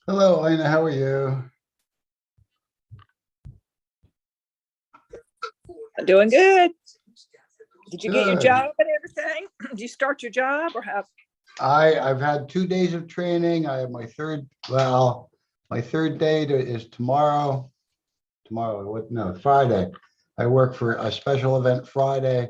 Hello, Ina. How are you? I'm doing good. Did you get your Good. job and everything? Did you start your job or have? I've had 2 days of training. I have my third, well, my third day is tomorrow. Tomorrow, what? No, Friday. I work for a special event Friday.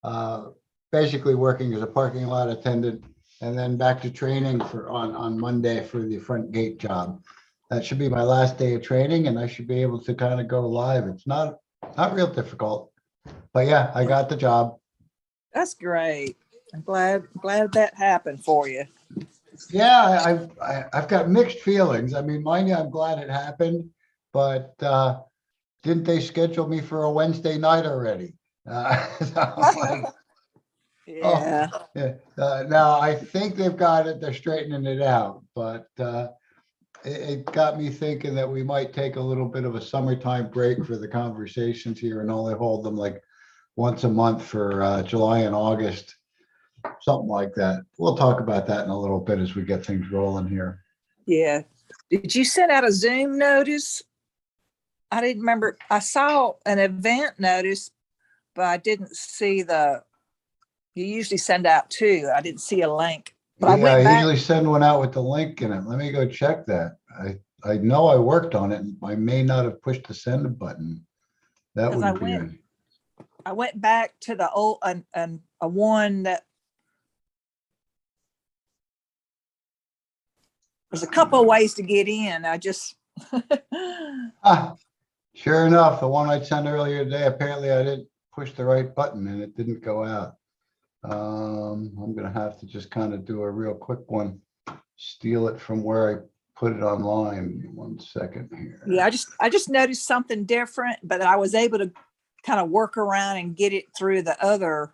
Uh, Basically working as a parking lot attendant, and then back to training on Monday for the front gate job. That should be my last day of training, and I should be able to kind of go live. It's not real difficult, but yeah, I got the job. That's great. I'm glad that happened for you. Yeah, I've got mixed feelings. I mean, mind you, I'm glad it happened, but didn't they schedule me for a Wednesday night already? So I'm like, oh, Yeah. yeah. Now I think they've got it. They're straightening it out, but it got me thinking that we might take a little bit of a summertime break for the conversations here and only hold them like once a month for July and August. Something like that. We'll talk about that in a little bit as we get things rolling here. Yeah. Did you send out a Zoom notice? I didn't remember. I saw an event notice, but I didn't see you usually send out two. I didn't see a link. But Yeah, I went back. usually send one out with the link in it. Let me go check that. I know I worked on it. I may not have pushed the send button. That 'Cause would be good. I went back to the old and a one that there's a couple of ways to get in. I just Ah, sure enough, the one I sent earlier today, apparently I didn't push the right button and it didn't go out. I'm gonna have to just kind of do a real quick one, steal it from where I put it online. 1 second here. yeah, I just noticed something different, but I was able to kind of work around and get it through the other.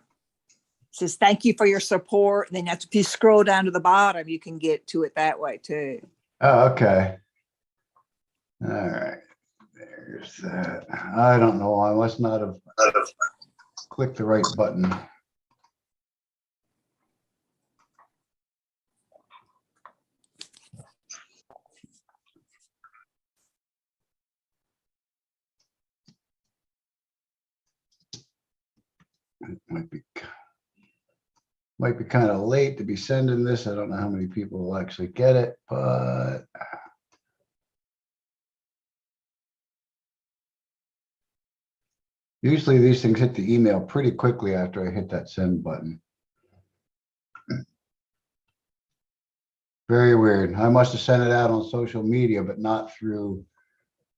It says thank you for your support. And then if you scroll down to the bottom, you can get to it that way too. Oh, okay. All right. There's that. I don't know. I must not have clicked the right button. It might be kind of late to be sending this. I don't know how many people will actually get it, but usually these things hit the email pretty quickly after I hit that send button. Very weird. I must have sent it out on social media, but not through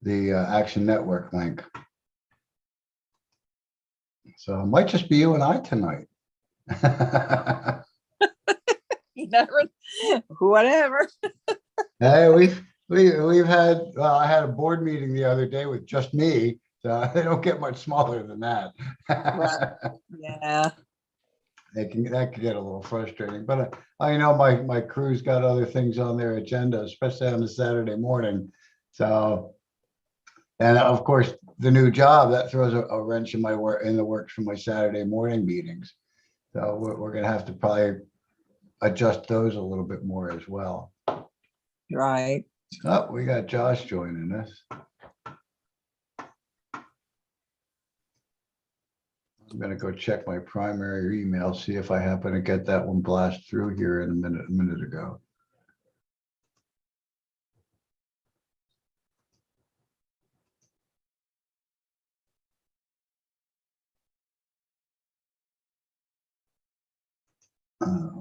the Action Network link. So it might just be you and I tonight. You never, whatever. Hey, we've had, well, I had a board meeting the other day with just me, so they don't get much smaller than that. Right. Yeah. That can get a little frustrating, but I know my crew's got other things on their agenda, especially on a Saturday morning. So, and of course, the new job that throws a wrench in the works for my Saturday morning meetings. So we're gonna have to probably adjust those a little bit more as well. Right. Oh, we got Josh joining us. I'm gonna go check my primary email, see if I happen to get that one blast through here in a minute ago.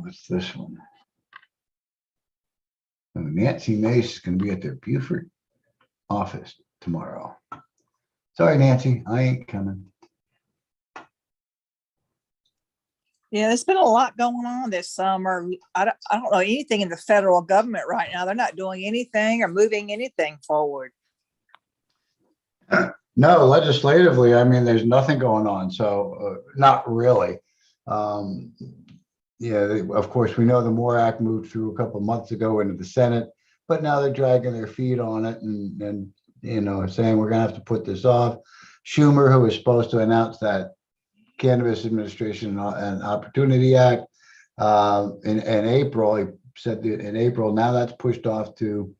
What's this one? Oh, Nancy Mace is gonna be at their Beaufort office tomorrow. Sorry, Nancy, I ain't coming. Yeah, there's been a lot going on this summer. I don't know anything in the federal government right now. They're not doing anything or moving anything forward. No, legislatively, I mean, there's nothing going on, so not really. Yeah, of course, we know the MORE Act moved through a couple of months ago into the Senate, but now they're dragging their feet on it and you know, saying we're gonna have to put this off. Schumer, who was supposed to announce that Cannabis Administration and Opportunity Act in April, he said that in April, now that's pushed off to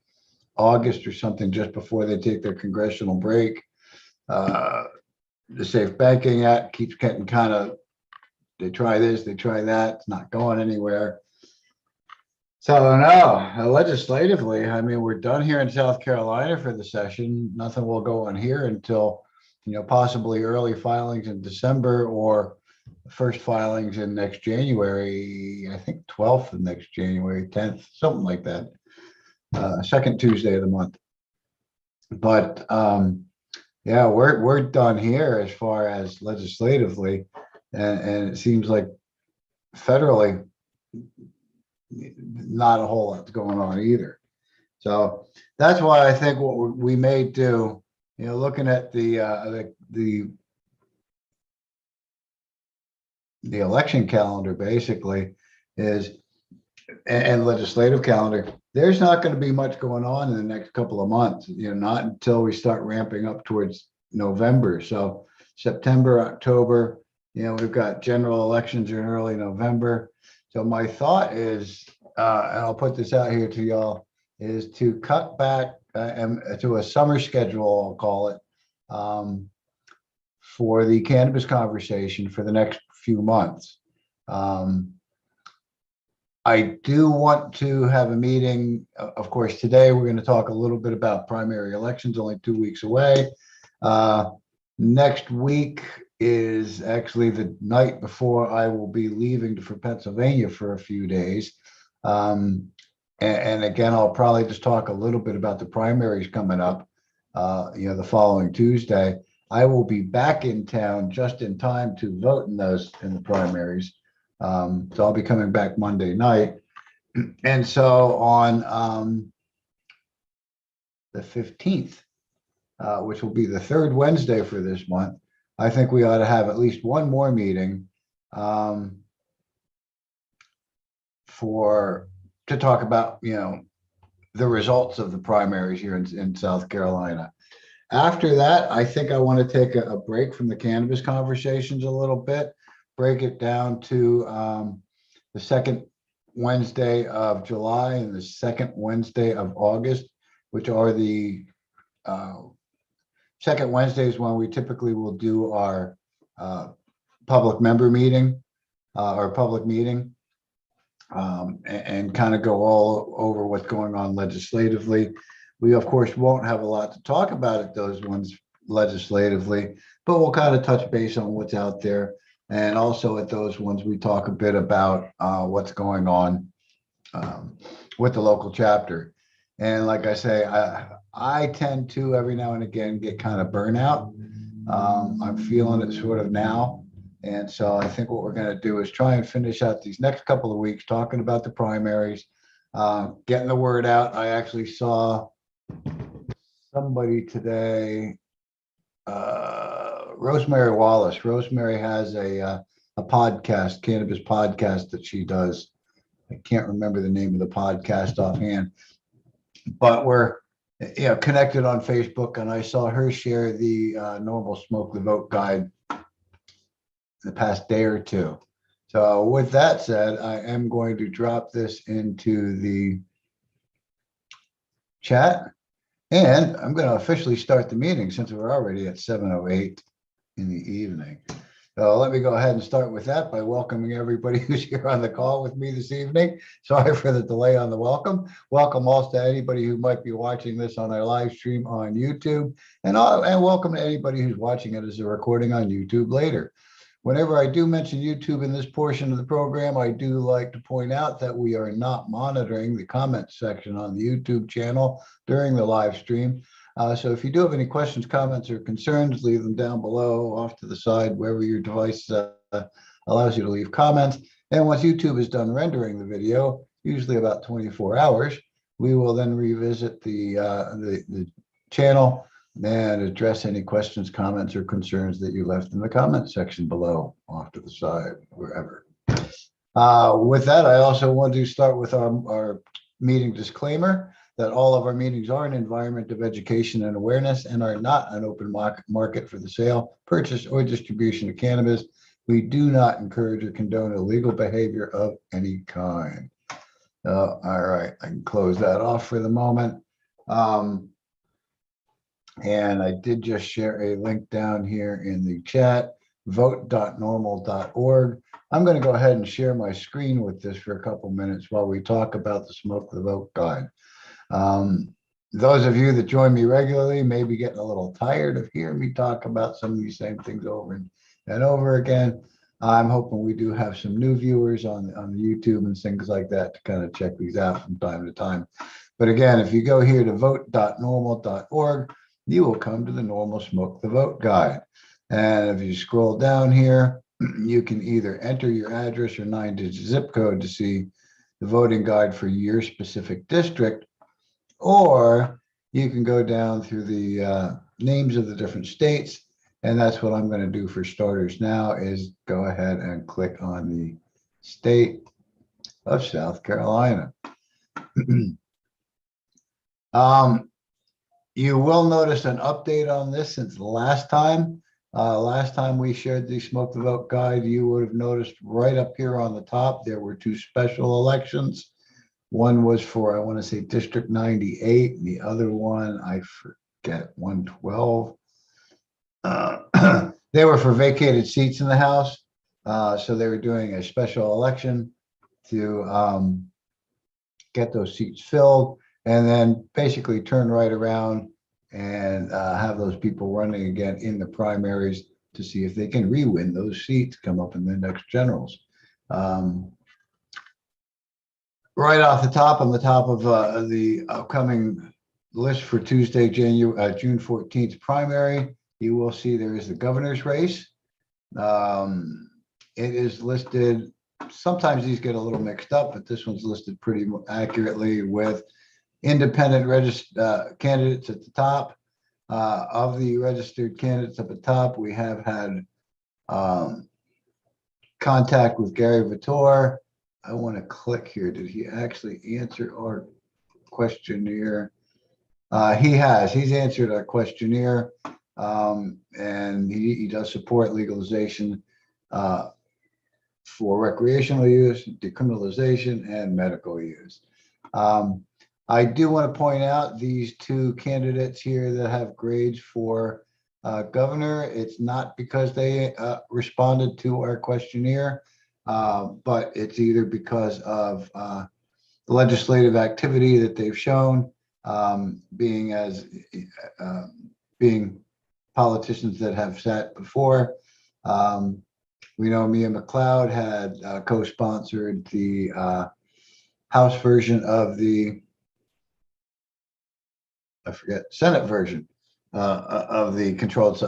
August or something, just before they take their congressional break. The Safe Banking Act keeps getting kind of, they try this, they try that, it's not going anywhere. So no, legislatively, I mean, we're done here in South Carolina for the session. Nothing will go on here until, possibly early filings in December or first filings in next January, I think 12th of next January, 10th, something like that. Second Tuesday of the month. But yeah, we're done here as far as legislatively, and it seems like federally, not a whole lot's going on either. So that's why I think what we may do, looking at the election calendar basically is, and legislative calendar, there's not going to be much going on in the next couple of months, not until we start ramping up towards November. So September, October, we've got general elections in early November. So my thought is, and I'll put this out here to y'all, is to cut back to a summer schedule, I'll call it, for the cannabis conversation for the next few months. I do want to have a meeting. Of course, today we're going to talk a little bit about primary elections, only 2 weeks away. Next week is actually the night before I will be leaving for Pennsylvania for a few days. And again, I'll probably just talk a little bit about the primaries coming up, the following Tuesday. I will be back in town just in time to vote in the primaries. So I'll be coming back Monday night. And so on the 15th, which will be the third Wednesday for this month, I think we ought to have at least one more meeting to talk about, the results of the primaries here in South Carolina. After that, I think I want to take a break from the cannabis conversations a little bit, break it down to the second Wednesday of July and the second Wednesday of August, which are the second Wednesdays when we typically will do our public member meeting or public meeting, and kind of go all over what's going on legislatively. We, of course, won't have a lot to talk about at those ones legislatively, but we'll kind of touch base on what's out there. And also at those ones, we talk a bit about what's going on with the local chapter. And like I say, I tend to every now and again get kind of burnout. I'm feeling it sort of now. And so I think what we're going to do is try and finish out these next couple of weeks talking about the primaries, getting the word out. I actually saw somebody today, Rosemary Wallace. Rosemary has a podcast, cannabis podcast that she does. I can't remember the name of the podcast offhand, but we're connected on Facebook, and I saw her share the NORML Smoke the Vote guide the past day or two. So with that said, I am going to drop this into the chat, and I'm going to officially start the meeting since we're already at 7:08 in the evening. So let me go ahead and start with that by welcoming everybody who's here on the call with me this evening. Sorry for the delay on the welcome. Welcome also to anybody who might be watching this on our live stream on YouTube, and welcome to anybody who's watching it as a recording on YouTube later. Whenever I do mention YouTube in this portion of the program, I do like to point out that we are not monitoring the comments section on the YouTube channel during the live stream. So if you do have any questions, comments, or concerns, leave them down below, off to the side, wherever your device allows you to leave comments. And once YouTube is done rendering the video, usually about 24 hours, we will then revisit the channel and address any questions, comments, or concerns that you left in the comment section below, off to the side, wherever. With that, I also want to start with our meeting disclaimer that all of our meetings are an environment of education and awareness and are not an open market for the sale, purchase, or distribution of cannabis. We do not encourage or condone illegal behavior of any kind. All right, I can close that off for the moment. And I did just share a link down here in the chat, vote.normal.org. I'm going to go ahead and share my screen with this for a couple minutes while we talk about the Smoke the Vote Guide. Those of you that join me regularly may be getting a little tired of hearing me talk about some of these same things over and over again. I'm hoping we do have some new viewers on the YouTube and things like that to kind of check these out from time to time. But again, if you go here to vote.normal.org, you will come to the NORML Smoke the Vote Guide. And if you scroll down here, you can either enter your address or 9-digit zip code to see the voting guide for your specific district, or you can go down through the names of the different states. And that's what I'm going to do for starters now, is go ahead and click on the state of South Carolina. You will notice an update on this since the last time. Last time we shared the Smoke the Vote Guide, you would have noticed right up here on the top, there were 2 special elections. One was for, I want to say, District 98, and the other one, I forget, 112. They were for vacated seats in the House. So they were doing a special election to get those seats filled, and then basically turn right around and have those people running again in the primaries to see if they can re-win those seats, come up in the next generals. Right off the top, on the top of the upcoming list for Tuesday, June 14th primary, you will see there is the governor's race. It is listed, sometimes these get a little mixed up, but this one's listed pretty accurately with independent candidates at the top. Of the registered candidates at the top, we have had contact with Gary Vitor. I want to click here. Did he actually answer our questionnaire? He has. He's answered our questionnaire, and he does support legalization for recreational use, decriminalization, and medical use. I do want to point out these 2 candidates here that have grades for governor. It's not because they responded to our questionnaire, but it's either because of legislative activity that they've shown, being politicians that have sat before. We know Mia McLeod had co-sponsored the House version of the, I forget, Senate version of the controlled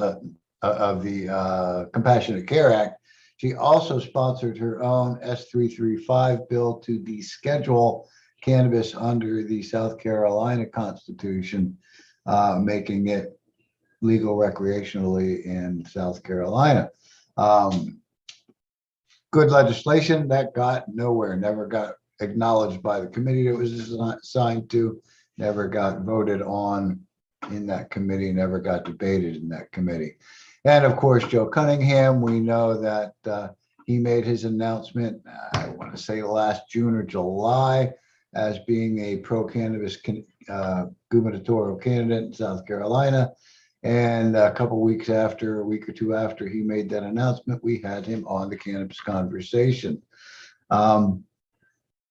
of the Compassionate Care Act. She also sponsored her own S335 bill to deschedule cannabis under the South Carolina Constitution, making it legal recreationally in South Carolina. Good legislation that got nowhere, never got acknowledged by the committee it was assigned to, never got voted on in that committee, never got debated in that committee. And of course, Joe Cunningham, we know that he made his announcement, I want to say last June or July, as being a pro-cannabis gubernatorial candidate in South Carolina. And a couple weeks after, a week or 2 after he made that announcement, we had him on the Cannabis Conversation.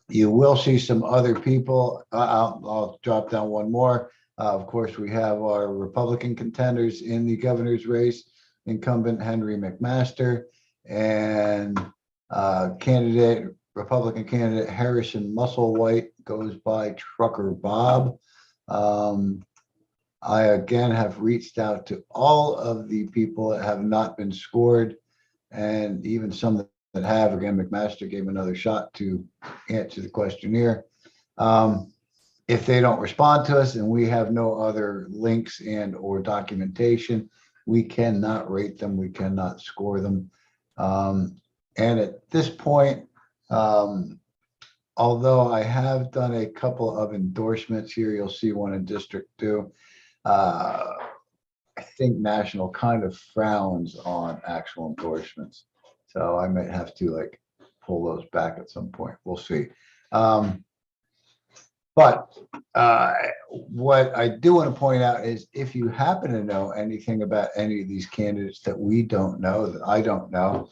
You will see some other people. I'll drop down one more. Of course, we have our Republican contenders in the governor's race, incumbent Henry McMaster and Republican candidate Harrison Musselwhite goes by Trucker Bob. I again have reached out to all of the people that have not been scored, and even some that have. Again, McMaster gave another shot to answer the questionnaire. If they don't respond to us and we have no other links and or documentation, we cannot rate them, we cannot score them. And at this point, although I have done a couple of endorsements here, you'll see one in District 2. I think National kind of frowns on actual endorsements. So I might have to like pull those back at some point. We'll see. But But what I do want to point out is if you happen to know anything about any of these candidates that we don't know, that I don't know,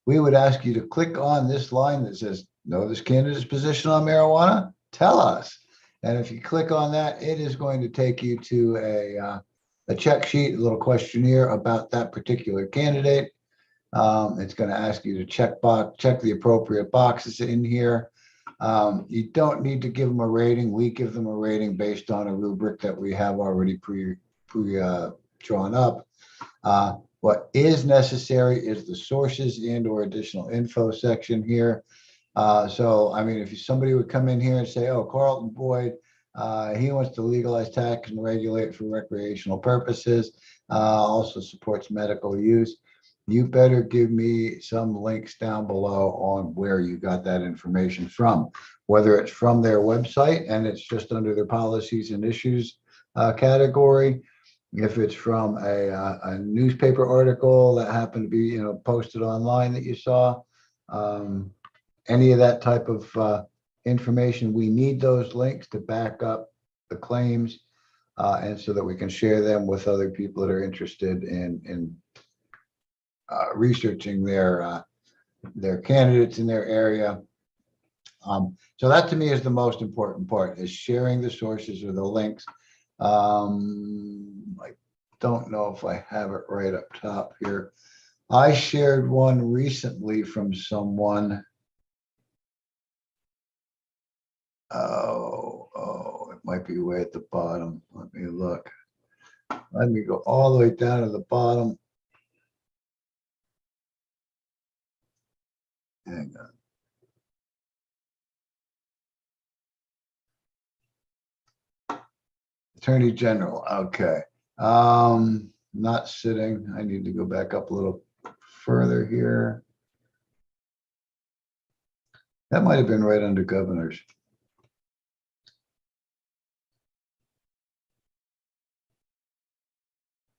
we would ask you to click on this line that says, know this candidate's position on marijuana? Tell us. And if you click on that, it is going to take you to a check sheet, a little questionnaire about that particular candidate. It's going to ask you to check the appropriate boxes in here. You don't need to give them a rating. We give them a rating based on a rubric that we have already drawn up. What is necessary is the sources and or additional info section here. So, I mean, if somebody would come in here and say, oh, Carlton Boyd, he wants to legalize, tax, and regulate for recreational purposes, also supports medical use. You better give me some links down below on where you got that information from, whether it's from their website and it's just under their policies and issues category. If it's from a newspaper article that happened to be, posted online that you saw, any of that type of information, we need those links to back up the claims, and so that we can share them with other people that are interested in researching their candidates in their area. So that to me is the most important part, is sharing the sources or the links. I don't know if I have it right up top here. I shared one recently from someone. Oh, it might be way at the bottom. Let me look. Let me go all the way down to the bottom. Hang on. Attorney General. Okay. Not sitting. I need to go back up a little further here. That might have been right under governors.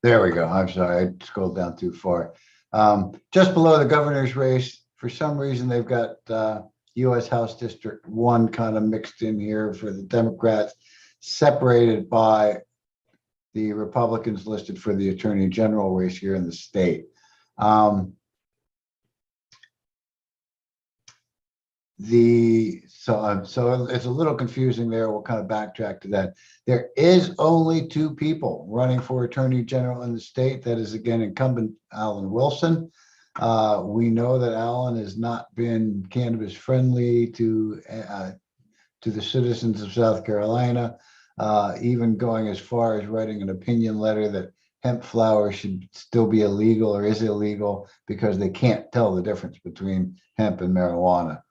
There we go. I'm sorry, I scrolled down too far. Just below the governor's race, for some reason, they've got U.S. House District 1 kind of mixed in here for the Democrats, separated by the Republicans listed for the Attorney General race here in the state. So it's a little confusing there. We'll kind of backtrack to that. There is only 2 people running for Attorney General in the state. That is, again, incumbent Alan Wilson. We know that Alan has not been cannabis friendly to the citizens of South Carolina, even going as far as writing an opinion letter that hemp flower should still be illegal or is illegal because they can't tell the difference between hemp and marijuana.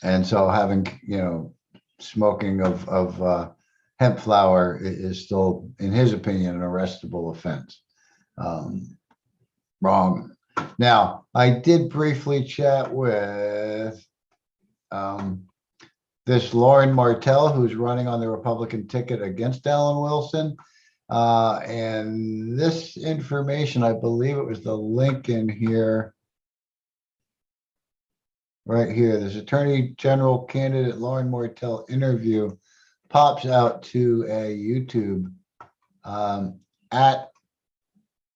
And so having, smoking of hemp flower is still, in his opinion, an arrestable offense. Wrong. Now, I did briefly chat with this Lauren Martell, who's running on the Republican ticket against Alan Wilson. And this information, I believe it was the link in here. Right here, this Attorney General candidate Lauren Martell interview pops out to a YouTube at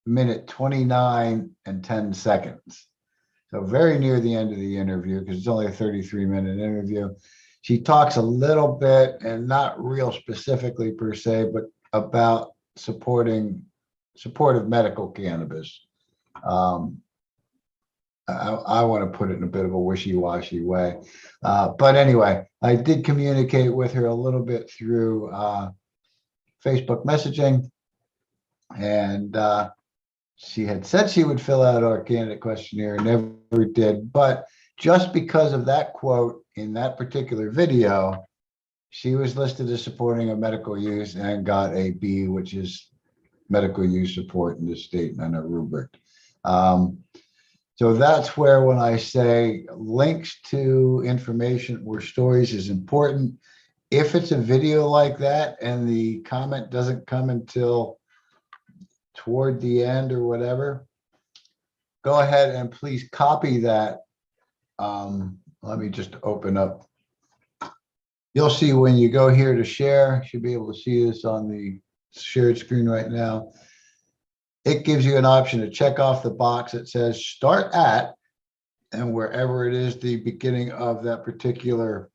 minute 29 and 10 seconds. So very near the end of the interview, because it's only a 33-minute interview. She talks a little bit, and not real specifically per se, but about supportive medical cannabis. I want to put it in a bit of a wishy-washy way. But anyway, I did communicate with her a little bit through Facebook messaging. And she had said she would fill out our candidate questionnaire, never did. But just because of that quote in that particular video, she was listed as supporting a medical use and got a B, which is medical use support in the state and a rubric. So that's where, when I say links to information or stories is important, if it's a video like that and the comment doesn't come until toward the end or whatever, go ahead and please copy that. Let me just open up. you'll see when you go here to share, you should be able to see this on the shared screen right now. It gives you an option to check off the box that says start at, and wherever it is the beginning of that particular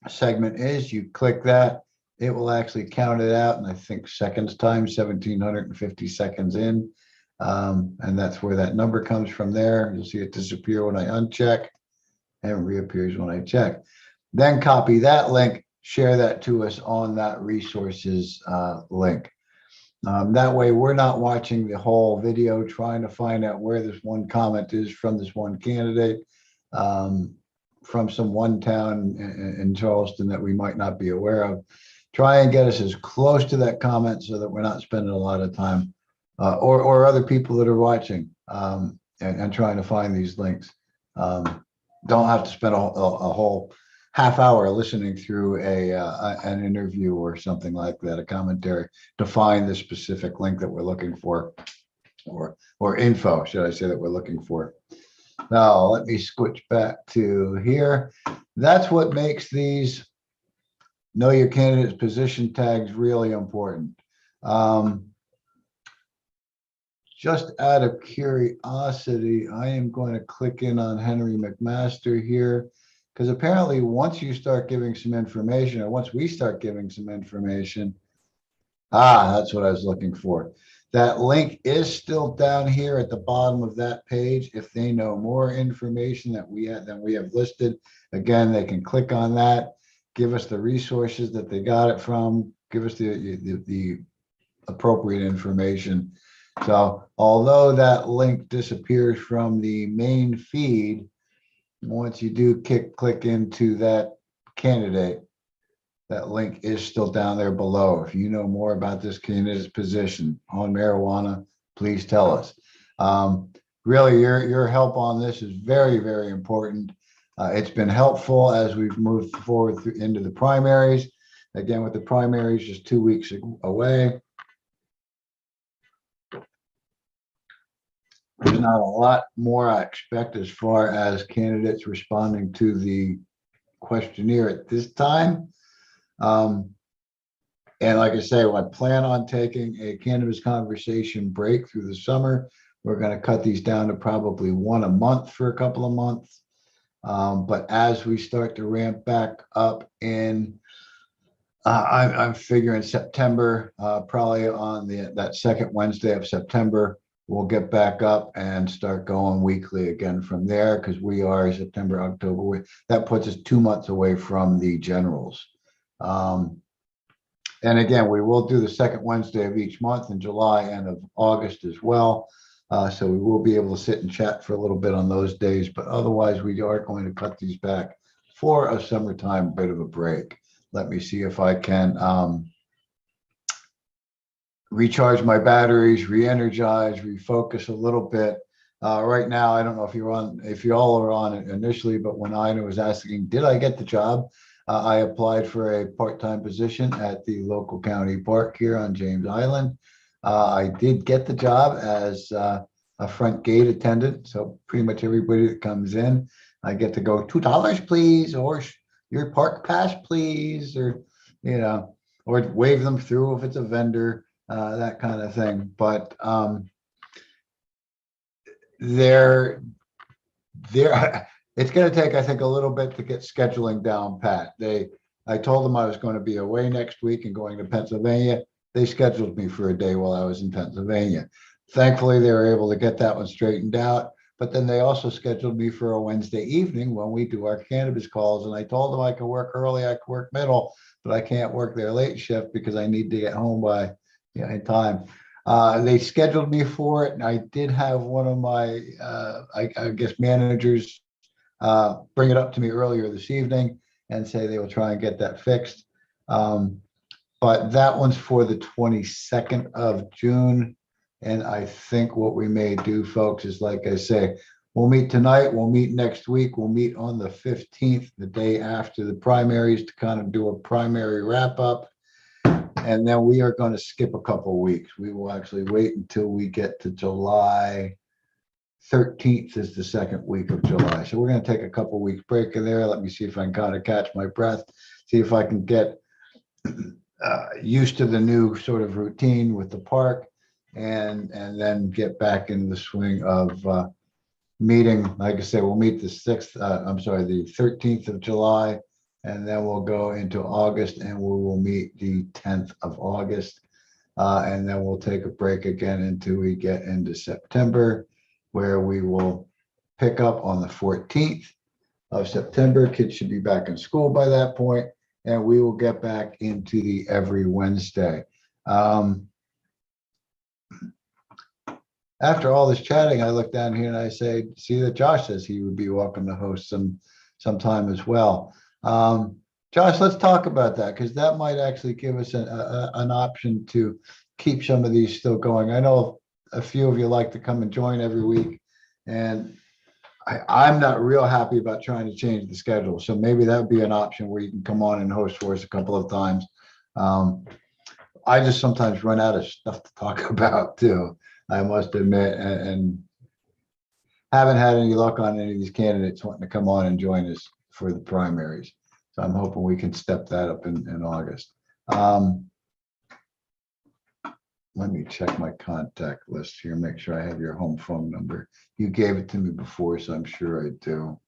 segment is, you click that, it will actually count it out. And I think seconds time, 1750 seconds in. And that's where that number comes from there. You'll see it disappear when I uncheck and reappears when I check. Then copy that link, share that to us on that resources link. That way we're not watching the whole video trying to find out where this one comment is from this one candidate from some one town in Charleston that we might not be aware of. Try and get us as close to that comment so that we're not spending a lot of time or other people that are watching and trying to find these links. Don't have to spend a whole half hour listening through an interview or something like that, a commentary, to find the specific link that we're looking for, or info, should I say, that we're looking for. Now, let me switch back to here. That's what makes these know your candidate's position tags really important. Just out of curiosity, I am going to click in on Henry McMaster here, because apparently once you start giving some information, or once we start giving some information, that's what I was looking for. That link is still down here at the bottom of that page. If they know more information than we have listed, again, they can click on that, give us the resources that they got it from, give us the appropriate information. So although that link disappears from the main feed, once you do click into that candidate, that link is still down there below. If you know more about this candidate's position on marijuana, please tell us. Really, your help on this is very, very important. It's been helpful as we've moved forward into the primaries. Again, with the primaries just 2 weeks away, there's not a lot more I expect as far as candidates responding to the questionnaire at this time. And like I say, I plan on taking a cannabis conversation break through the summer. We're going to cut these down to probably one a month for a couple of months. But as we start to ramp back up in, I'm figuring September, probably on that second Wednesday of September, we'll get back up and start going weekly again from there, because we are September, October. That puts us 2 months away from the generals. And again, we will do the second Wednesday of each month in July and of August as well. So we will be able to sit and chat for a little bit on those days, but otherwise we are going to cut these back for a summertime bit of a break. Let me see if I can recharge my batteries, re-energize, refocus a little bit. Right now, I don't know if you all are on it initially, but when Ina was asking, did I get the job? I applied for a part-time position at the local county park here on James Island. I did get the job as a front gate attendant. So pretty much everybody that comes in, I get to go $2, please, or your park pass, please, or, or wave them through if it's a vendor, that kind of thing. But it's going to take, I think, a little bit to get scheduling down pat. I told them I was going to be away next week and going to Pennsylvania. They scheduled me for a day while I was in Pennsylvania. Thankfully, they were able to get that one straightened out. But then they also scheduled me for a Wednesday evening when we do our cannabis calls. And I told them I could work early, I could work middle, but I can't work their late shift because I need to get home by in time. They scheduled me for it, and I did have one of my, I guess, managers bring it up to me earlier this evening and say they will try and get that fixed. But that one's for the 22nd of June. And I think what we may do, folks, is, like I say, we'll meet tonight, we'll meet next week, we'll meet on the 15th, the day after the primaries, to kind of do a primary wrap up. And then we are going to skip a couple of weeks. We will actually wait until we get to July 13th is the second week of July. So we're going to take a couple of weeks break in there. Let me see if I can kind of catch my breath. see if I can get used to the new sort of routine with the park, and then get back in the swing of meeting. Like I said, we'll meet the 6th, I'm sorry, the 13th of July, and then we'll go into August, and we will meet the 10th of August. And then we'll take a break again until we get into September, where we will pick up on the 14th of September. Kids should be back in school by that point, and we will get back into the every Wednesday. After all this chatting, I look down here and I say, see that Josh says he would be welcome to host sometime as well. Josh, let's talk about that, because that might actually give us an option to keep some of these still going. I know a few of you like to come and join every week, and I'm not real happy about trying to change the schedule. So maybe that would be an option where you can come on and host for us a couple of times. I just sometimes run out of stuff to talk about too, I must admit, and haven't had any luck on any of these candidates wanting to come on and join us for the primaries. So I'm hoping we can step that up in August. Let me check my contact list here, make sure I have your home phone number. You gave it to me before, so I'm sure I do.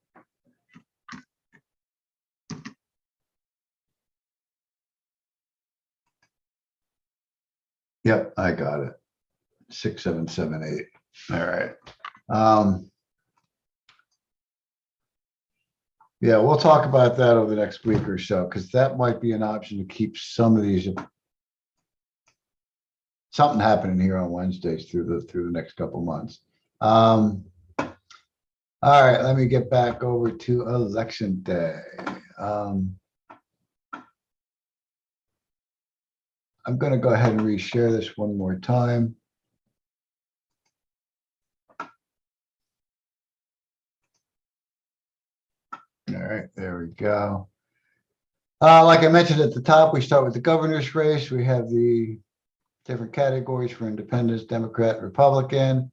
Yep, I got it. 6778. All right. Yeah, we'll talk about that over the next week or so, because that might be an option to keep some of these, something happening here on Wednesdays through the next couple months. All right, let me get back over to election day. I'm going to go ahead and reshare this one more time. All right, there we go. Like I mentioned at the top, we start with the governor's race. We have the different categories for independents, Democrat, Republican.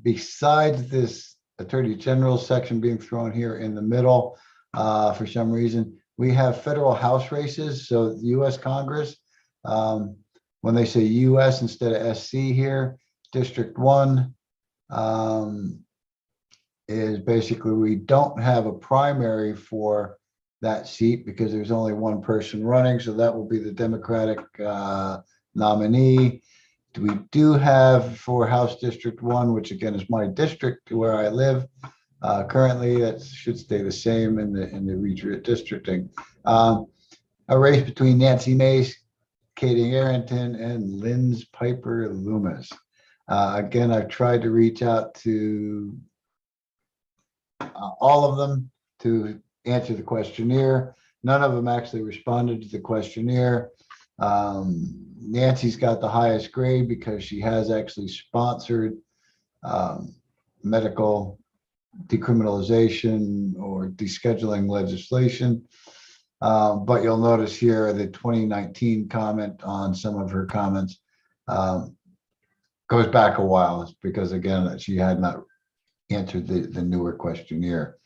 Besides this Attorney General section being thrown here in the middle, for some reason, we have federal House races. So the U.S. Congress, when they say U.S. instead of SC here, District 1 is basically, we don't have a primary for that seat because there's only one person running. So that will be the Democratic nominee. We do have for House District 1, which again is my district where I live. Currently, that should stay the same in the redistricting. A race between Nancy Mace, Katie Arrington, and Linz Piper Loomis. Again, I've tried to reach out to all of them to answer the questionnaire. None of them actually responded to the questionnaire. Nancy's got the highest grade because she has actually sponsored medical decriminalization or descheduling legislation. But you'll notice here the 2019 comment on some of her comments goes back a while. It's because, again, she had not answered the newer questionnaire.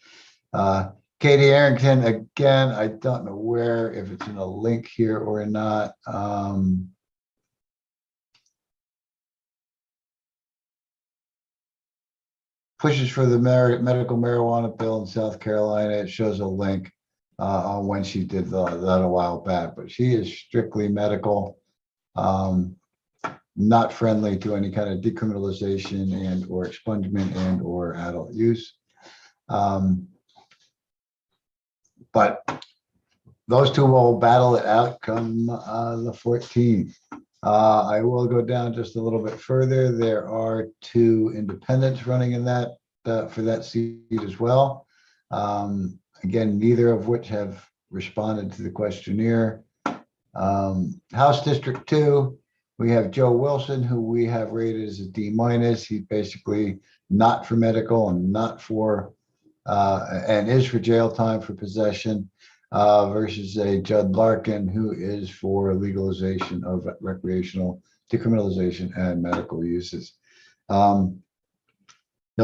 Katie Arrington, again, I don't know where, if it's in a link here or not. Pushes for the medical marijuana bill in South Carolina. It shows a link on when she did that a while back, but she is strictly medical, not friendly to any kind of decriminalization and or expungement and or adult use. But those two will battle it out come the 14th. I will go down just a little bit further. There are two independents running in that for that seat as well. Again, neither of which have responded to the questionnaire. House District 2, we have Joe Wilson, who we have rated as a D-. He's basically not for medical and not for and is for jail time for possession, versus a Judd Larkin, who is for legalization of recreational decriminalization and medical uses. You'll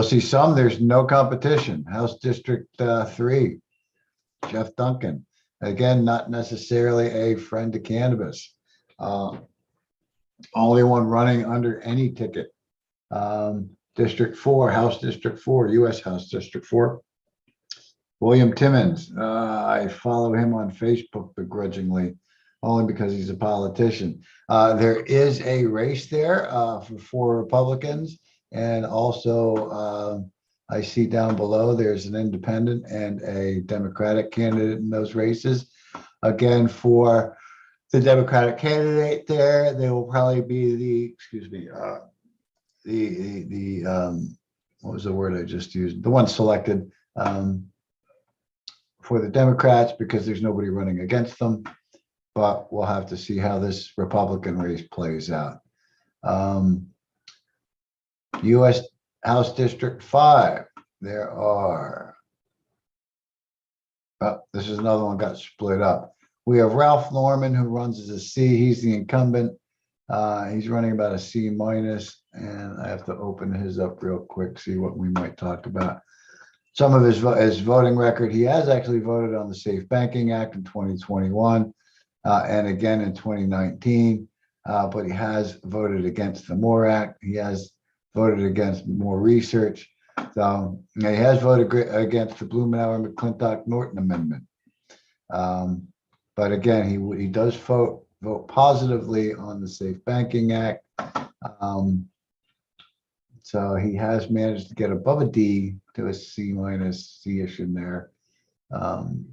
see there's no competition. House District 3, Jeff Duncan, again, not necessarily a friend to cannabis. Only one running under any ticket. District 4, House District 4, U.S. House District 4. William Timmons, I follow him on Facebook begrudgingly, only because he's a politician. There is a race there for 4 Republicans, and also I see down below there's an independent and a Democratic candidate in those races. Again, for the Democratic candidate there, they will probably be what was the word I just used? The one selected for the Democrats, because there's nobody running against them. But we'll have to see how this Republican race plays out. U.S. House District 5, there are, this is another one got split up. We have Ralph Norman, who runs as a C. He's the incumbent. He's running about a C minus, and I have to open his up real quick, see what we might talk about. Some of his voting record, he has actually voted on the Safe Banking Act in 2021 and again in 2019, but he has voted against the MORE Act. He has voted against more research. So he has voted against the Blumenauer-McClintock-Norton Amendment. But again, he does vote positively on the Safe Banking Act. So he has managed to get above a D to a C minus, C-ish in there. Close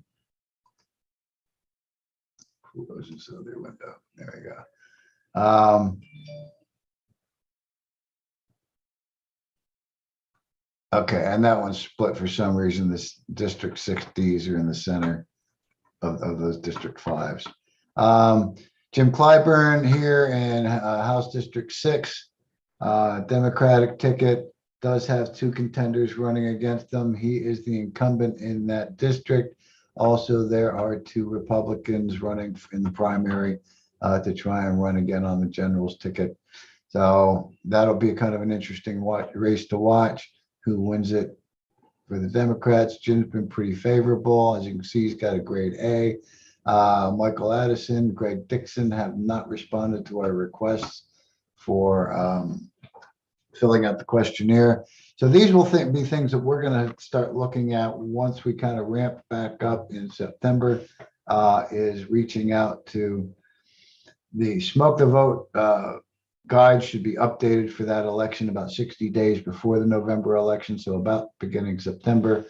this other window. There we go. Okay, and that one's split for some reason. This District 6Ds are in the center of those District 5s. Jim Clyburn here in House District 6, Democratic ticket, does have 2 contenders running against them. He is the incumbent in that district. Also, there are 2 Republicans running in the primary to try and run again on the general's ticket. So that'll be kind of an interesting race to watch. Who wins it for the Democrats? Jim's been pretty favorable. As you can see, he's got a grade A. Michael Addison, Greg Dixon have not responded to our requests for filling out the questionnaire. So these will be things that we're going to start looking at once we kind of ramp back up in September, is reaching out to the Smoke the Vote guide should be updated for that election about 60 days before the November election. So about beginning September,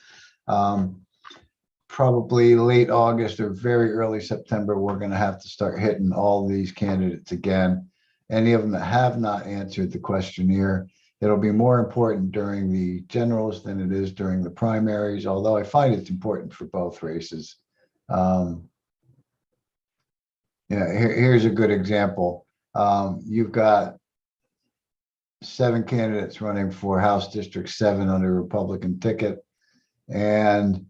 probably late August or very early September, we're going to have to start hitting all these candidates again. Any of them that have not answered the questionnaire, it'll be more important during the generals than it is during the primaries, although I find it's important for both races. Here's a good example. You've got 7 candidates running for House District 7 under Republican ticket, and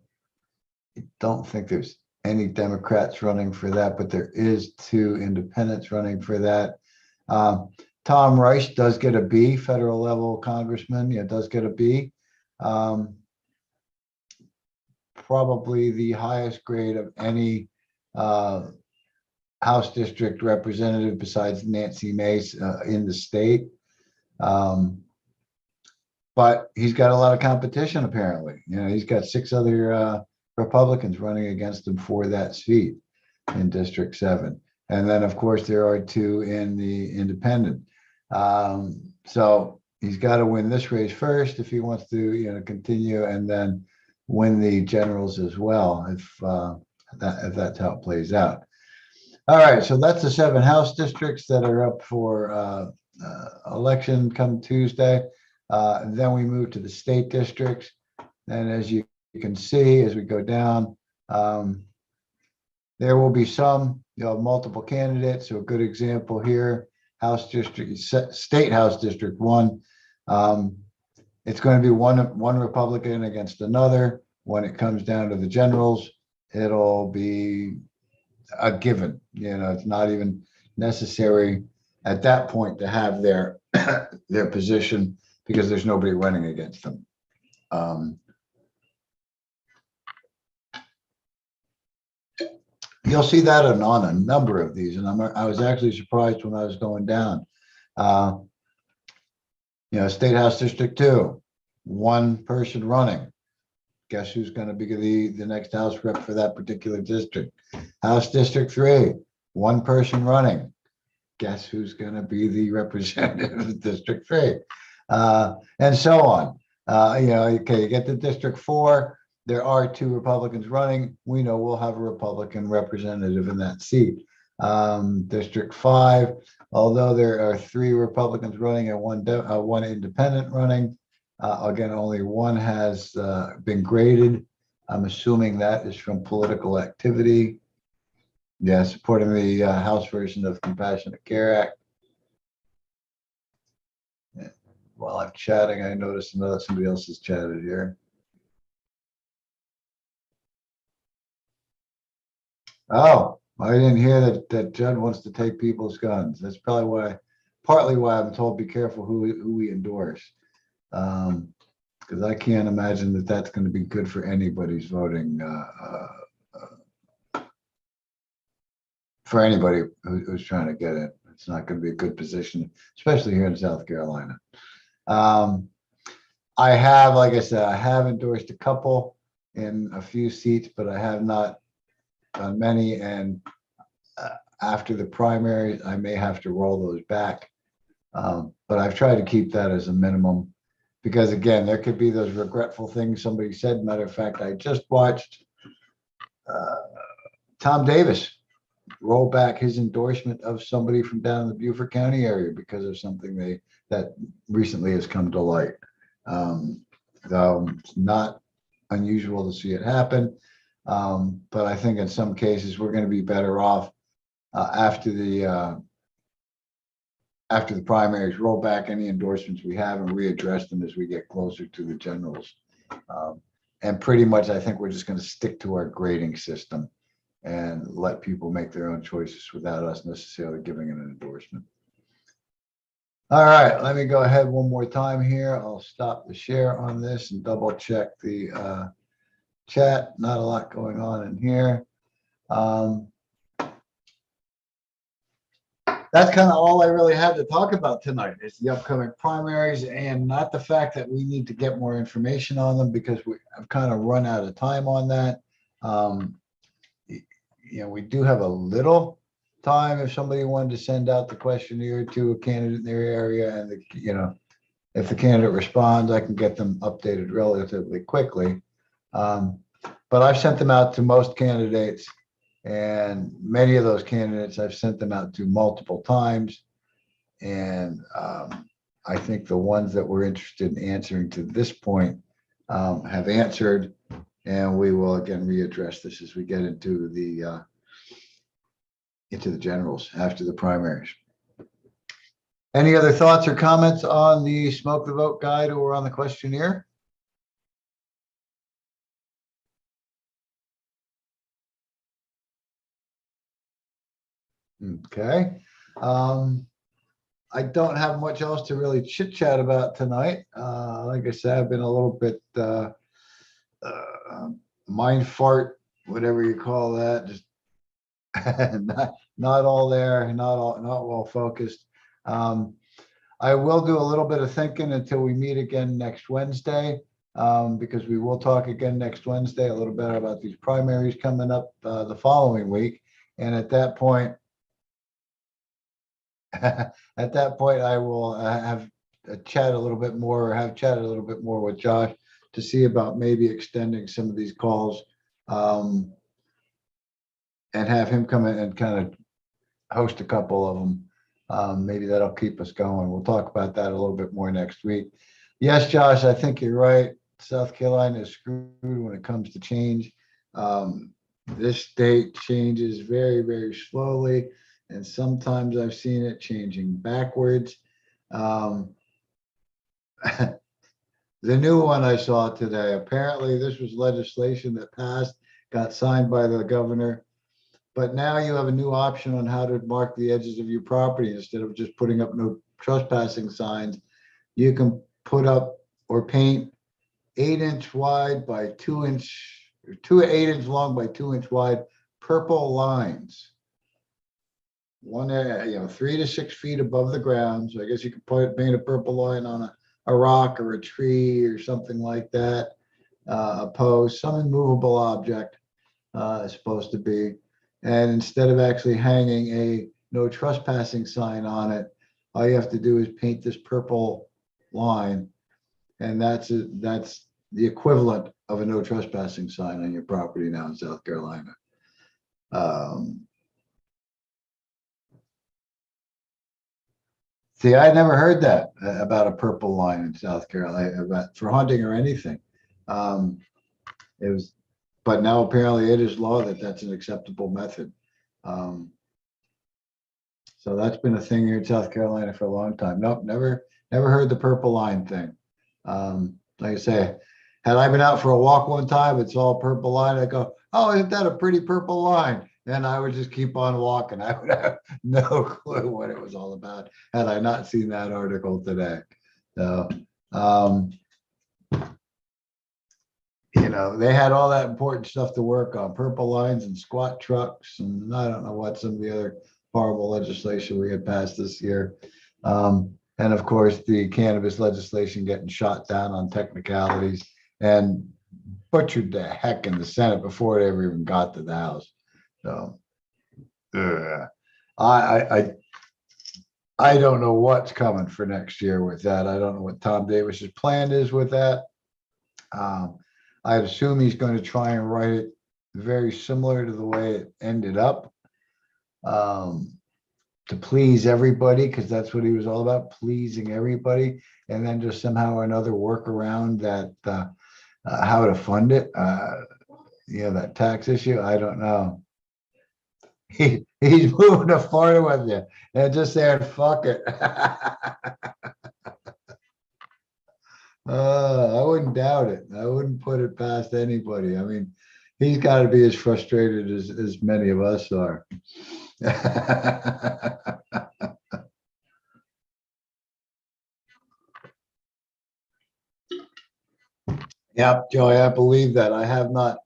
I don't think there's any Democrats running for that, but there is 2 independents running for that. Tom Rice does get a B, federal level congressman. Yeah, does get a B. Probably the highest grade of any House district representative besides Nancy Mace in the state. But he's got a lot of competition, apparently. He's got 6 other Republicans running against him for that seat in District 7. And then, of course, there are 2 in the independent. So he's got to win this race first if he wants to, continue, and then win the generals as well, if that's how it plays out. All right, so that's the 7 House districts that are up for election come Tuesday. Then we move to the state districts. And as you can see, as we go down, there will be some, multiple candidates. So a good example here, House District, State House District 1. It's going to be one Republican against another. When it comes down to the generals, it'll be a given. It's not even necessary at that point to have their position, because there's nobody running against them. You'll see that on a number of these, and I was actually surprised when I was going down. State House District 2, one person running. Guess who's going to be the next House rep for that particular district? House District 3, one person running. Guess who's going to be the representative of District 3? And so on. Okay, you get to District 4, there are 2 Republicans running. We know we'll have a Republican representative in that seat. District 5, although there are 3 Republicans running and one independent running, again, only one has been graded. I'm assuming that is from political activity. Yeah, supporting the House version of Compassionate Care Act. Yeah. While I'm chatting, I noticed somebody else has chatted here. Oh, I didn't hear that Judd wants to take people's guns. That's probably partly why I'm told be careful who we endorse. Because I can't imagine that that's going to be good for anybody's voting, for anybody who's trying to get in. It's not going to be a good position, especially here in South Carolina. I have, like I said, I have endorsed a couple in a few seats, but I have not done many. And after the primaries, I may have to roll those back. But I've tried to keep that as a minimum. Because again, there could be those regretful things somebody said. Matter of fact, I just watched Tom Davis roll back his endorsement of somebody from down in the Beaufort County area because of something that recently has come to light. Though it's not unusual to see it happen. But I think in some cases, we're going to be better off after the primaries, roll back any endorsements we have and readdress them as we get closer to the generals. And pretty much, I think we're just going to stick to our grading system and let people make their own choices without us necessarily giving an endorsement. All right, let me go ahead one more time here. I'll stop the share on this and double check the chat. Not a lot going on in here. That's kind of all I really had to talk about tonight is the upcoming primaries, and not the fact that we need to get more information on them because I've kind of run out of time on that. We do have a little time if somebody wanted to send out the questionnaire to a candidate in their area, and if the candidate responds, I can get them updated relatively quickly. But I've sent them out to most candidates. And many of those candidates, I've sent them out to multiple times. And I think the ones that we're interested in answering to this point have answered. And we will again readdress this as we get into the generals after the primaries. Any other thoughts or comments on the Smoke the Vote guide or on the questionnaire? Okay. I don't have much else to really chit chat about tonight. Like I said, I've been a little bit mind fart, whatever you call that, just not all there, not well focused. I will do a little bit of thinking until we meet again next Wednesday, because we will talk again next Wednesday a little bit about these primaries coming up the following week. And at that point, I will have chatted a little bit more with Josh to see about maybe extending some of these calls, and have him come in and kind of host a couple of them. Maybe that'll keep us going. We'll talk about that a little bit more next week. Yes, Josh, I think you're right. South Carolina is screwed when it comes to change. This state changes very, very slowly. And sometimes I've seen it changing backwards. The new one I saw today, apparently this was legislation that passed, got signed by the governor, but now you have a new option on how to mark the edges of your property. Instead of just putting up no trespassing signs, you can put up or paint 8-inch wide by 2-inch, or 8-inch long by 2-inch wide purple lines. One, 3 to 6 feet above the ground. So I guess you could paint a purple line on a rock or a tree or something like that. A post, some immovable object is supposed to be. And instead of actually hanging a no trespassing sign on it, all you have to do is paint this purple line. And that's the equivalent of a no trespassing sign on your property now in South Carolina. See, I never heard that about a purple line in South Carolina about for hunting or anything. It was, but now apparently it is law that that's an acceptable method. So that's been a thing here in South Carolina for a long time. Nope, never heard the purple line thing. Like I say, had I been out for a walk one time, it's all purple line. I go, oh, isn't that a pretty purple line? And I would just keep on walking. I would have no clue what it was all about had I not seen that article today. So, they had all that important stuff to work on, purple lines and squat trucks, and I don't know what some of the other horrible legislation we had passed this year. And of course, the cannabis legislation getting shot down on technicalities and butchered the heck in the Senate before it ever even got to the House. So, I don't know what's coming for next year with that. I don't know what Tom Davis's plan is with that. I assume he's going to try and write it very similar to the way it ended up, to please everybody, because that's what he was all about, pleasing everybody, and then just somehow or another work around that, how to fund it. That tax issue, I don't know. He's moving to Florida with you and just saying, fuck it. I wouldn't doubt it. I wouldn't put it past anybody. I mean, he's got to be as frustrated as many of us are. Yep, Joey, I believe that. I have not.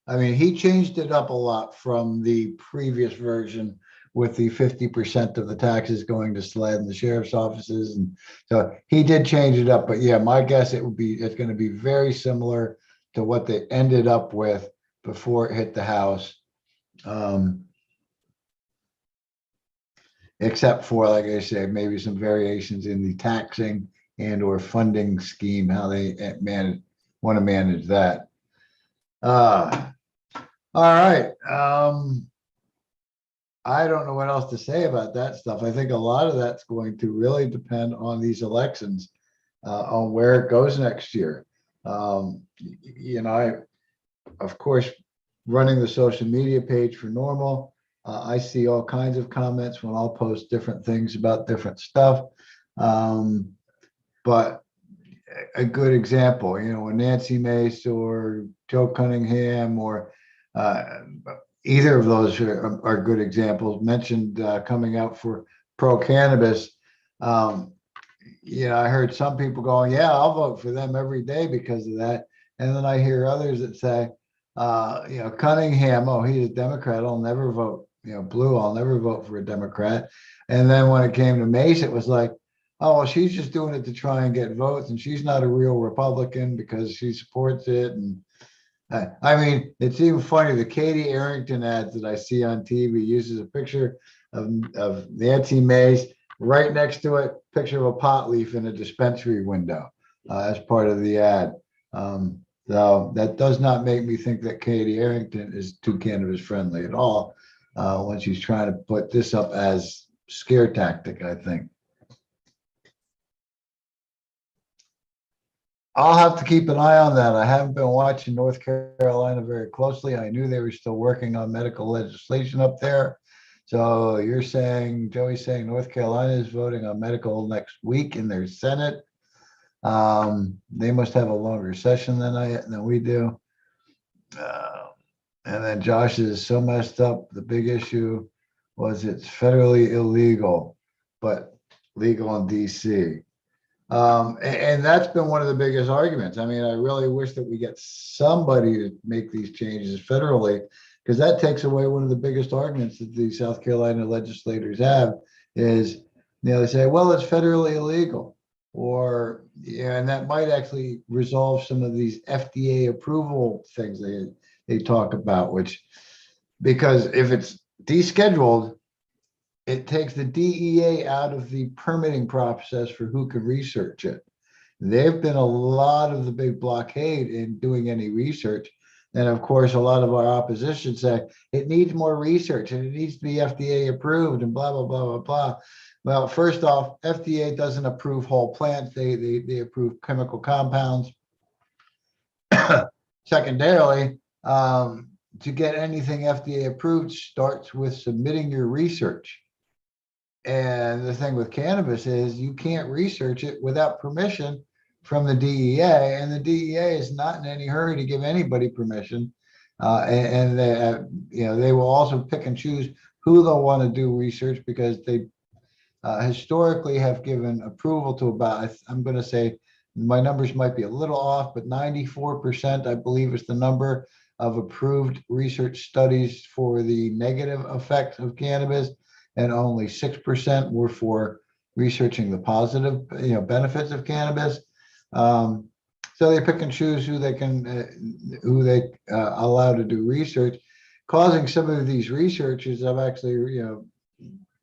I mean, he changed it up a lot from the previous version with the 50% of the taxes going to SLED and the sheriff's offices. And so he did change it up. But yeah, my guess it's going to be very similar to what they ended up with before it hit the House. Except for, like I said, maybe some variations in the taxing and or funding scheme, how they want to manage that. All right. I don't know what else to say about that stuff. I think a lot of that's going to really depend on these elections, on where it goes next year. I, of course, running the social media page for NORML, I see all kinds of comments when I'll post different things about different stuff. But a good example, when Nancy Mace or Joe Cunningham or either of those are good examples mentioned coming out for pro cannabis. I heard some people going, yeah, I'll vote for them every day because of that. And then I hear others that say, Cunningham, oh, he's a Democrat, I'll never vote, blue, I'll never vote for a Democrat. And then when it came to Mace, it was like, oh, well, she's just doing it to try and get votes, and she's not a real Republican because she supports it. And I mean, it's even funny, the Katie Arrington ads that I see on TV uses a picture of Nancy Mace, right next to it, picture of a pot leaf in a dispensary window as part of the ad. So that does not make me think that Katie Arrington is too cannabis friendly at all when she's trying to put this up as scare tactic, I think. I'll have to keep an eye on that. I haven't been watching North Carolina very closely. I knew they were still working on medical legislation up there. So you're saying, Joey's saying North Carolina is voting on medical next week in their Senate. They must have a longer session than we do. And then Josh is so messed up. The big issue was it's federally illegal, but legal in DC. And that's been one of the biggest arguments. I mean, I really wish that we get somebody to make these changes federally because that takes away one of the biggest arguments that the South Carolina legislators have is, they say, well, it's federally illegal. Or, yeah, and that might actually resolve some of these FDA approval things they talk about, which, because if it's descheduled, it takes the DEA out of the permitting process for who can research it. They've been a lot of the big blockade in doing any research. And of course, a lot of our opposition say it needs more research and it needs to be FDA approved and blah, blah, blah, blah, blah. Well, first off, FDA doesn't approve whole plants. They approve chemical compounds. Secondarily, to get anything FDA approved starts with submitting your research. And the thing with cannabis is you can't research it without permission from the DEA, and the DEA is not in any hurry to give anybody permission. And they will also pick and choose who they'll want to do research, because they historically have given approval to about, I'm going to say my numbers might be a little off, but 94%, I believe, is the number of approved research studies for the negative effects of cannabis, and only 6% were for researching the positive, benefits of cannabis. So they pick and choose who they allow to do research, causing some of these researchers. I've actually,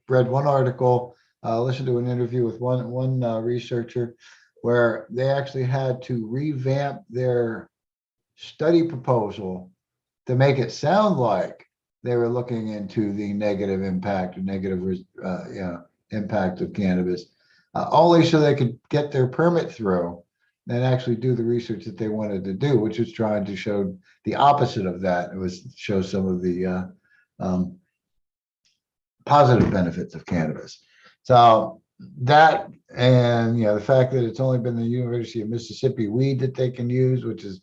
read one article, listened to an interview with one researcher, where they actually had to revamp their study proposal to make it sound like they were looking into the negative impact or negative impact of cannabis, only so they could get their permit through and actually do the research that they wanted to do, which was trying to show the opposite of that. It was show some of the positive benefits of cannabis. So that, and the fact that it's only been the University of Mississippi weed that they can use, which is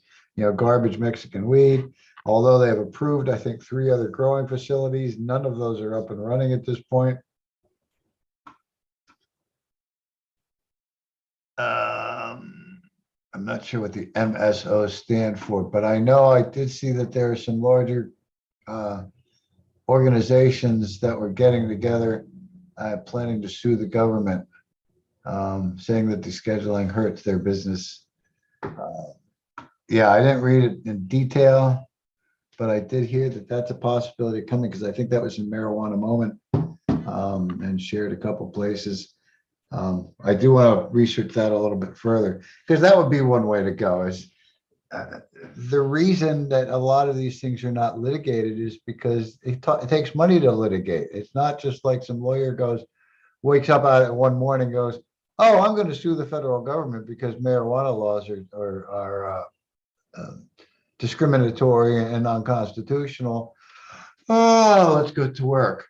garbage Mexican weed. Although they have approved, I think, 3 other growing facilities, none of those are up and running at this point. I'm not sure what the MSO stand for, but I know I did see that there are some larger organizations that were getting together, planning to sue the government, saying that descheduling hurts their business. Yeah, I didn't read it in detail, but I did hear that that's a possibility coming, because I think that was in Marijuana Moment, and shared a couple places. I do want to research that a little bit further, because that would be one way to go. Is the reason that a lot of these things are not litigated is because it takes money to litigate. It's not just like some lawyer wakes up out at one morning, goes, "Oh, I'm going to sue the federal government because marijuana laws are discriminatory and unconstitutional. Oh, let's go to work."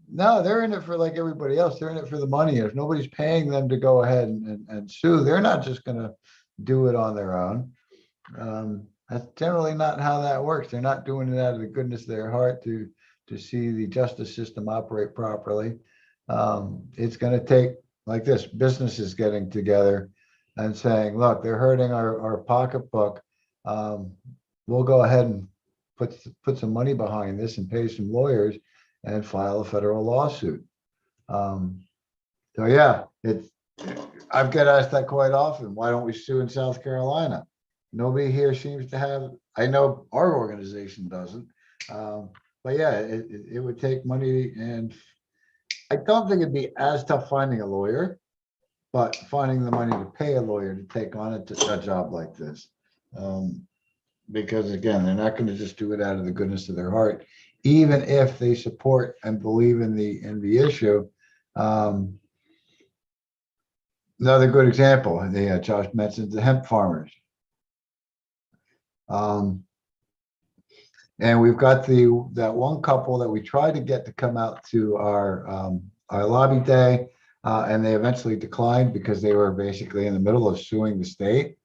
No, they're in it for, like everybody else, they're in it for the money. If nobody's paying them to go ahead and sue, they're not just going to do it on their own. That's generally not how that works. They're not doing it out of the goodness of their heart to see the justice system operate properly. It's going to take, like this, businesses getting together and saying, look, they're hurting our pocketbook. We'll go ahead and put some money behind this and pay some lawyers and file a federal lawsuit. So yeah, I've got asked that quite often. Why don't we sue in South Carolina? Nobody here seems to have. I know our organization doesn't. But yeah, it would take money, and I don't think it'd be as tough finding a lawyer, but finding the money to pay a lawyer to take on a job like this. Because again, they're not going to just do it out of the goodness of their heart, even if they support and believe in the issue. Another good example, Josh mentioned the hemp farmers. And we've got that one couple that we tried to get to come out to our lobby day, and they eventually declined because they were basically in the middle of suing the state.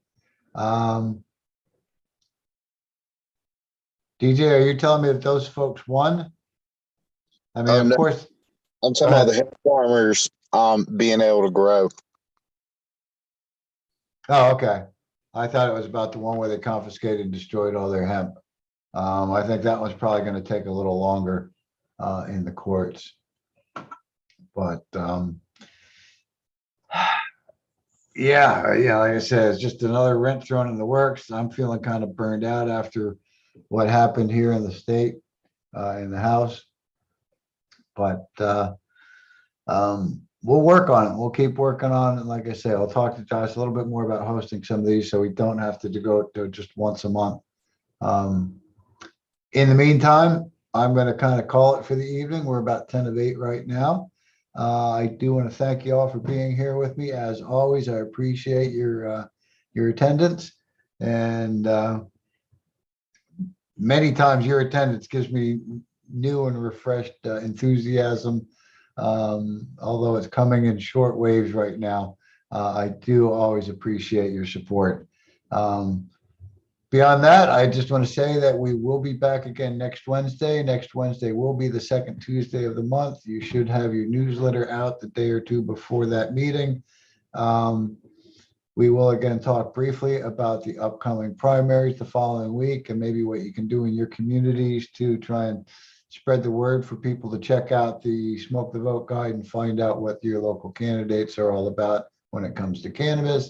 DJ, are you telling me that those folks won? I mean, of No, course. I'm talking about the hemp farmers being able to grow. Oh, okay. I thought it was about the one where they confiscated and destroyed all their hemp. I think that one's probably going to take a little longer in the courts. But yeah, like I said, it's just another wrench thrown in the works. I'm feeling kind of burned out after what happened here in the state, in the House. But we'll work on it. We'll keep working on it. Like I say, I'll talk to Josh a little bit more about hosting some of these so we don't have to go to just once a month. In the meantime, I'm going to kind of call it for the evening. We're about 10 of 8 right now. I do want to thank you all for being here with me. As always, I appreciate your attendance, and many times your attendance gives me new and refreshed enthusiasm. Although it's coming in short waves right now, I do always appreciate your support. Beyond that, I just want to say that we will be back again next Wednesday. Next Wednesday will be the second Tuesday of the month. You should have your newsletter out the day or two before that meeting. We will again talk briefly about the upcoming primaries the following week and maybe what you can do in your communities to try and spread the word for people to check out the Smoke the Vote guide and find out what your local candidates are all about when it comes to cannabis.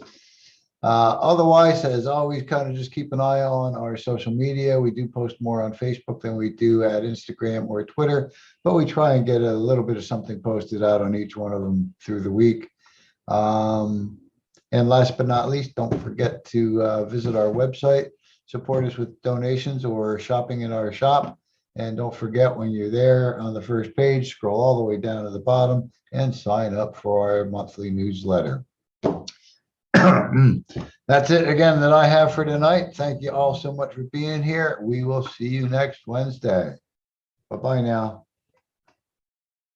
Otherwise, as always, kind of just keep an eye on our social media. We do post more on Facebook than we do at Instagram or Twitter, but we try and get a little bit of something posted out on each one of them through the week. And last but not least, don't forget to visit our website, support us with donations or shopping in our shop. And don't forget, when you're there on the first page, scroll all the way down to the bottom and sign up for our monthly newsletter. That's it again that I have for tonight. Thank you all so much for being here. We will see you next Wednesday. Bye-bye now.